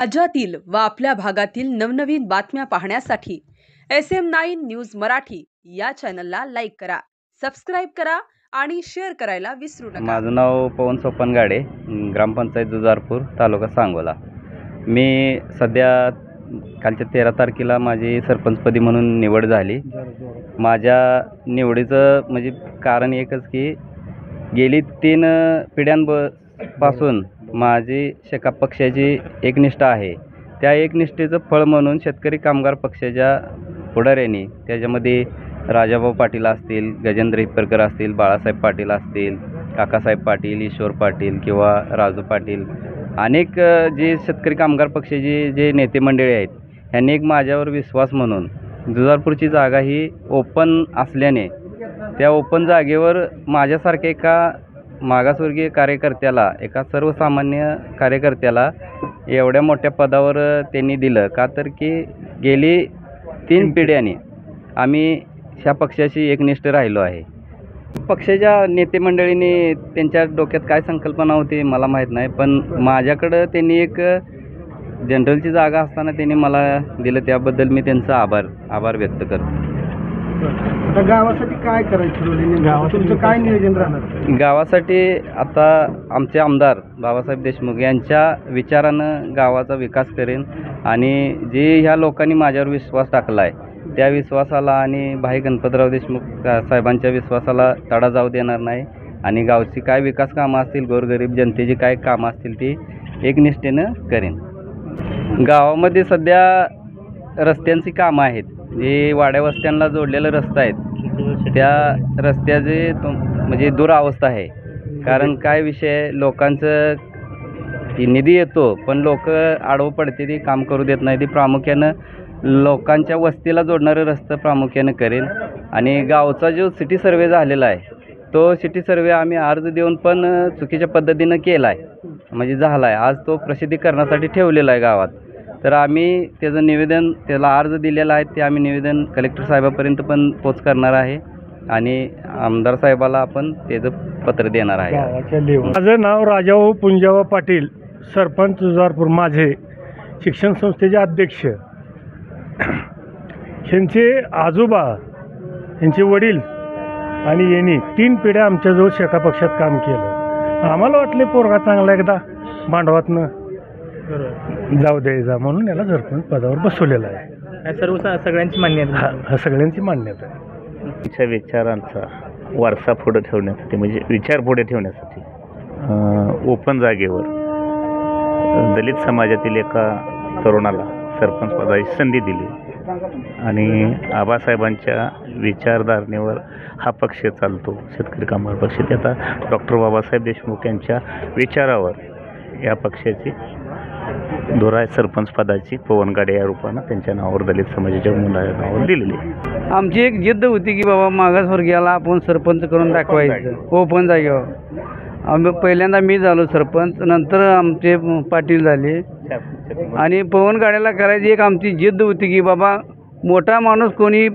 राज्यातील व आपल्या भागातील नवनवीन बातम्या पाहण्यासाठी SM9 न्यूज मराठी या चॅनलला लाईक करा, सबस्क्राइब करा आणि शेअर करायला विसरू नका। माझं नाव पवन सोपन गाडे, ग्रामपंचायत जुजारपूर, तालुका सांगोला। मी सध्या कालच्या 13 तारखेला माझी सरपंचपदी म्हणून निवड झाली। माझ्या निवडीचं म्हणजे कारण एकच की गेली 3 पिढ्यांपासून माझी शेकाप पक्षाची एकनिष्ठा आहे। त्या एकनिष्ठेचं फळ म्हणून शेतकरी कामगार पक्षाच्या पुढाऱ्यांनी त्याच्यामध्ये राजाभाऊ पाटील असतील, गजेंद्र हिप्परकर असतील, बाळासाहेब पाटील असतील, काकासाहेब पाटील, ईश्वर पाटील किंवा राजू पाटील, अनेक जे शेतकरी कामगार पक्षाचे जे नेते मंडळी आहेत, ह्यांनी एक माझ्यावर विश्वास म्हणून जुजारपूरची जागा ही ओपन असल्याने त्या ओपन जागेवर माझ्यासारख्या एका मागासवर्गीय कार्यकर्त्याला, एका सर्वसामान्य कार्यकर्त्याला एवढ्या मोठ्या पदावर त्यांनी दिलं का, तर की गेली 3 पिढ्यांनी आम्ही ह्या पक्षाशी एकनिष्ठ राहिलो आहे। पक्षाच्या नेते मंडळींनी त्यांच्या डोक्यात काय संकल्पना होती मला माहीत नाही, पण माझ्याकडं त्यांनी एक जनरलची जागा असताना त्यांनी मला दिलं, त्याबद्दल मी त्यांचा आभार व्यक्त करतो। आता गावासाठी काय करायचं, तुमचं काय नियोजन राहणार? गावासाठी आता आमचे आमदार बाबासाहेब देशमुख यांच्या विचारानं गावाचा विकास करेन आणि जे ह्या लोकांनी माझ्यावर विश्वास टाकला आहे त्या विश्वासाला आणि भाई गणपतराव देशमुख साहेबांच्या विश्वासाला तडा जाऊ देणार नाही आणि गावची काय विकास कामं असतील, गोरगरीब जनतेची काय कामं असतील ती एकनिष्ठेनं करेन। गावामध्ये सध्या रस्त्यांची कामं आहेत, जे वाड्या वस्त्यांना जोडलेलं रस्ता आहेत त्या रस्त्याचे म्हणजे दुरावस्था आहे। कारण काय विषय, लोकांचं निधी येतो पण लोक आडवं पडते, ती काम करू देत नाही। ती प्रामुख्यानं लोकांच्या वस्तीला जोडणारं रस्तं प्रामुख्यानं करेन आणि गावचा जो सिटी सर्वे झालेला आहे तो सिटी सर्वे आम्ही अर्ज देऊन पण चुकीच्या पद्धतीनं केला आहे, म्हणजे झाला आहे, आज तो प्रसिद्धीकरणासाठी ठेवलेला आहे गावात। तर आम्ही त्याचं निवेदन, त्याला अर्ज दिलेला आहे, ते आम्ही निवेदन कलेक्टर साहेबापर्यंत पण पोच करणार आहे आणि आमदार साहेबाला आपण त्याचं पत्र देणार आहे। माझं नाव राजाभाऊ पुंजाबा पाटील, सरपंच जुजारपूर, माझे शिक्षण संस्थेचे अध्यक्ष। ह्यांचे आजोबा, ह्यांचे वडील आणि यांनी 3 पिढ्या आमच्याजवळ शेका पक्षात काम केलं। आम्हाला वाटले पोरगा चांगला एकदा मांडवातनं जाऊ द्यायचा म्हणून याला सरपंच पदावर बसवलेला आहे। सगळ्यांची मान्यता हा सगळ्यांची मान्यता आहे। तुमच्या विचारांचा वारसा पुढे ठेवण्यासाठी, म्हणजे विचार पुढे ठेवण्यासाठी ओपन जागेवर दलित समाजातील एका तरुणाला सरपंच पदाची संधी दिली आणि आबासाहेबांच्या विचारधारणेवर हा पक्ष चालतो, शेतकरी कामगार पक्ष। ते आता डॉक्टर बाबासाहेब देशमुख यांच्या विचारावर या पक्षाची दोराय सरपंच पदाची पवन गाडे या रूपानं त्यांच्या नावावर दलित समाजाच्या मुलाच्या नावावर दिलेली। आमची एक जिद्द होती की बाबा मागासवर्गीयाला आपण सरपंच करून दाखवायचं ओपन जागेवर। आम्ही पहिल्यांदा मी झालो सरपंच, नंतर आमचे पाटील झाले आणि पवन गाड्याला करायची एक आमची जिद्द होती की बाबा मोठा माणूस कोणी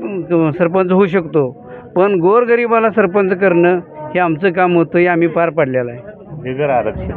सरपंच होऊ शकतो, पण गोरगरिबाला सरपंच करणं हे आमचं काम होतं, हे आम्ही पार पाडलेलं आहे। बिगर आरक्षित